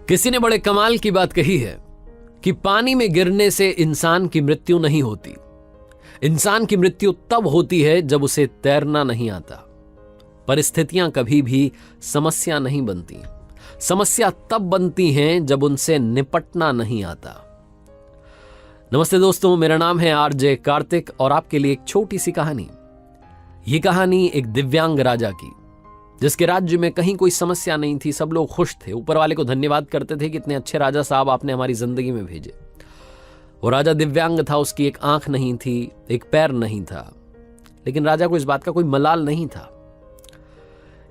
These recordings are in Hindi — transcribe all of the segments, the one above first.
किसी ने बड़े कमाल की बात कही है कि पानी में गिरने से इंसान की मृत्यु नहीं होती। इंसान की मृत्यु तब होती है जब उसे तैरना नहीं आता। परिस्थितियां कभी भी समस्या नहीं बनती। समस्या तब बनती हैं जब उनसे निपटना नहीं आता। नमस्ते दोस्तों, मेरा नाम है आरजे कार्तिक और आपके लिए एक छोटी सी कहानी। ये कहानी एक दिव्यांग राजा की, जिसके राज्य में कहीं कोई समस्या नहीं थी। सब लोग खुश थे, ऊपर वाले को धन्यवाद करते थे कि इतने अच्छे राजा साहब आपने हमारी जिंदगी में भेजे। वो राजा दिव्यांग था, उसकी एक आंख नहीं थी, एक पैर नहीं था, लेकिन राजा को इस बात का कोई मलाल नहीं था।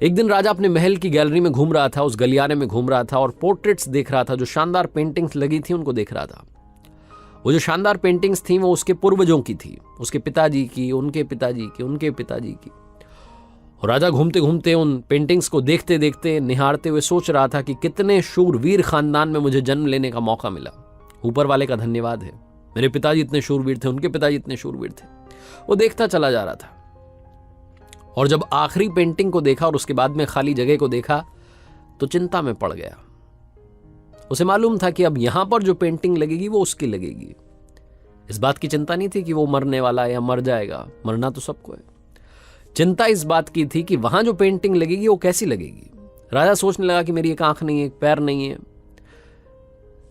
एक दिन राजा अपने महल की गैलरी में घूम रहा था, उस गलियारे में घूम रहा था और पोर्ट्रेट्स देख रहा था। जो शानदार पेंटिंग्स लगी थी उनको देख रहा था। वो जो शानदार पेंटिंग्स थी वो उसके पूर्वजों की थी, उसके पिताजी की, उनके पिताजी की, उनके पिताजी की। और राजा घूमते घूमते उन पेंटिंग्स को देखते देखते, निहारते हुए सोच रहा था कि कितने शूरवीर खानदान में मुझे जन्म लेने का मौका मिला। ऊपर वाले का धन्यवाद है, मेरे पिताजी इतने शूरवीर थे, उनके पिताजी इतने शूरवीर थे। वो देखता चला जा रहा था और जब आखिरी पेंटिंग को देखा और उसके बाद में खाली जगह को देखा तो चिंता में पड़ गया। उसे मालूम था कि अब यहां पर जो पेंटिंग लगेगी वो उसकी लगेगी। इस बात की चिंता नहीं थी कि वो मरने वाला है या मर जाएगा, मरना तो सबको है। चिंता इस बात की थी कि वहां जो पेंटिंग लगेगी वो कैसी लगेगी। राजा सोचने लगा कि मेरी एक आंख नहीं है, एक पैर नहीं है,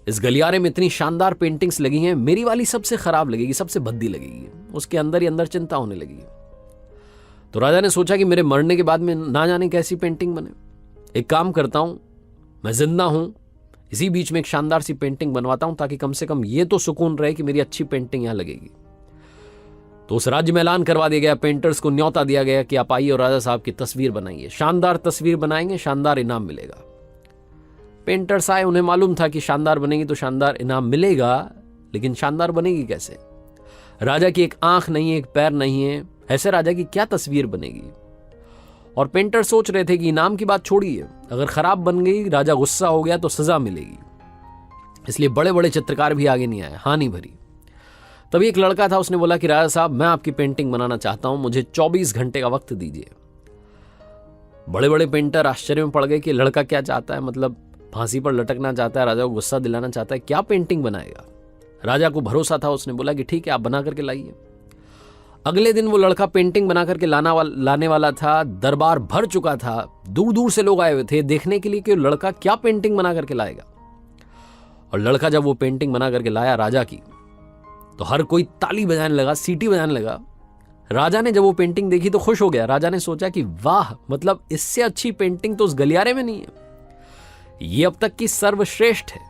इस गलियारे में इतनी शानदार पेंटिंग्स लगी हैं, मेरी वाली सबसे खराब लगेगी, सबसे भद्दी लगेगी। उसके अंदर ही अंदर चिंता होने लगी। तो राजा ने सोचा कि मेरे मरने के बाद में ना जाने कैसी पेंटिंग बने। एक काम करता हूं, मैं जिंदा हूं, इसी बीच में एक शानदार सी पेंटिंग बनवाता हूं, ताकि कम से कम ये तो सुकून रहे कि मेरी अच्छी पेंटिंग यहां लगेगी। तो उस राज्य में ऐलान करवा दिया गया, पेंटर्स को न्योता दिया गया कि आप आइए और राजा साहब की तस्वीर बनाइए। शानदार तस्वीर बनाएंगे, शानदार इनाम मिलेगा। पेंटर्स आए, उन्हें मालूम था कि शानदार बनेगी तो शानदार इनाम मिलेगा, लेकिन शानदार बनेगी कैसे? राजा की एक आंख नहीं है, एक पैर नहीं है, ऐसे राजा की क्या तस्वीर बनेगी? और पेंटर सोच रहे थे कि इनाम की बात छोड़िए, अगर खराब बन गई, राजा गुस्सा हो गया तो सजा मिलेगी। इसलिए बड़े बड़े चित्रकार भी आगे नहीं आए, हानि भरी। तभी एक लड़का था, उसने बोला कि राजा साहब, मैं आपकी पेंटिंग बनाना चाहता हूं, मुझे 24 घंटे का वक्त दीजिए। बड़े बड़े पेंटर आश्चर्य में पड़ गए कि लड़का क्या चाहता है, मतलब फांसी पर लटकना चाहता है, राजा को गुस्सा दिलाना चाहता है, क्या पेंटिंग बनाएगा? राजा को भरोसा था, उसने बोला कि ठीक है, आप बना करके लाइए। अगले दिन वो लड़का पेंटिंग बना करके लाने वाला था। दरबार भर चुका था, दूर दूर से लोग आए हुए थे देखने के लिए कि लड़का क्या पेंटिंग बना करके लाएगा। और लड़का जब वो पेंटिंग बना करके लाया राजा की, तो हर कोई ताली बजाने लगा, सीटी बजाने लगा। राजा ने जब वो पेंटिंग देखी तो खुश हो गया। राजा ने सोचा कि वाह, मतलब इससे अच्छी पेंटिंग तो उस गलियारे में नहीं है, ये अब तक की सर्वश्रेष्ठ है।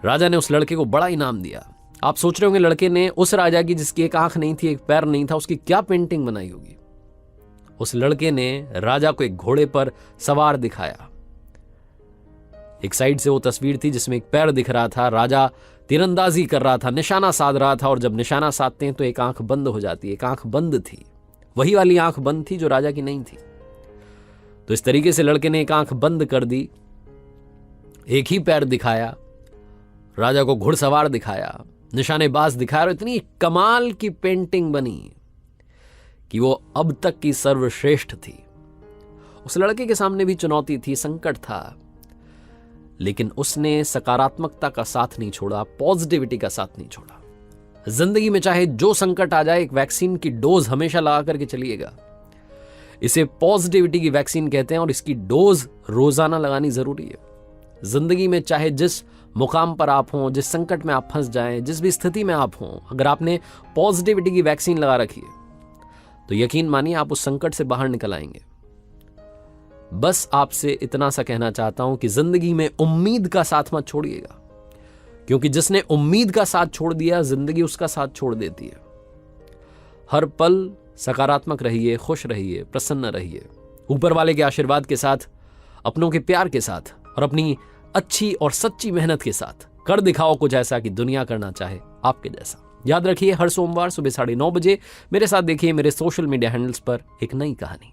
राजा ने उस लड़के को बड़ा इनाम दिया। आप सोच रहे होंगे लड़के ने उस राजा की जिसकी एक आंख नहीं थी, एक पैर नहीं था, उसकी क्या पेंटिंग बनाई होगी? उस लड़के ने राजा को एक घोड़े पर सवार दिखाया। एक साइड से वो तस्वीर थी जिसमें एक पैर दिख रहा था, राजा तीरंदाजी कर रहा था, निशाना साध रहा था। और जब निशाना साधते हैं तो एक आंख बंद हो जाती है, एक आंख बंद थी, वही वाली आंख बंद थी जो राजा की नहीं थी। तो इस तरीके से लड़के ने एक आंख बंद कर दी, एक ही पैर दिखाया, राजा को घुड़सवार दिखाया, निशानेबाज दिखाया, और इतनी कमाल की पेंटिंग बनी कि वो अब तक की सर्वश्रेष्ठ थी। उस लड़के के सामने भी चुनौती थी, संकट था, लेकिन उसने सकारात्मकता का साथ नहीं छोड़ा, पॉजिटिविटी का साथ नहीं छोड़ा। जिंदगी में चाहे जो संकट आ जाए, एक वैक्सीन की डोज हमेशा लगा करके चलिएगा। इसे पॉजिटिविटी की वैक्सीन कहते हैं और इसकी डोज रोजाना लगानी जरूरी है। जिंदगी में चाहे जिस मुकाम पर आप हों, जिस संकट में आप फंस जाएं, जिस भी स्थिति में आप हों, अगर आपने पॉजिटिविटी की वैक्सीन लगा रखी है तो यकीन मानिए आप उस संकट से बाहर निकल आएंगे। बस आपसे इतना सा कहना चाहता हूं कि जिंदगी में उम्मीद का साथ मत छोड़िएगा, क्योंकि जिसने उम्मीद का साथ छोड़ दिया, जिंदगी उसका साथ छोड़ देती है। हर पल सकारात्मक रहिए, खुश रहिए, प्रसन्न रहिए, ऊपर वाले के आशीर्वाद के साथ, अपनों के प्यार के साथ और अपनी अच्छी और सच्ची मेहनत के साथ कर दिखाओ कुछ ऐसा कि दुनिया करना चाहे आपके जैसा। याद रखिए, हर सोमवार सुबह 9:30 बजे मेरे साथ देखिए मेरे सोशल मीडिया हैंडल्स पर एक नई कहानी।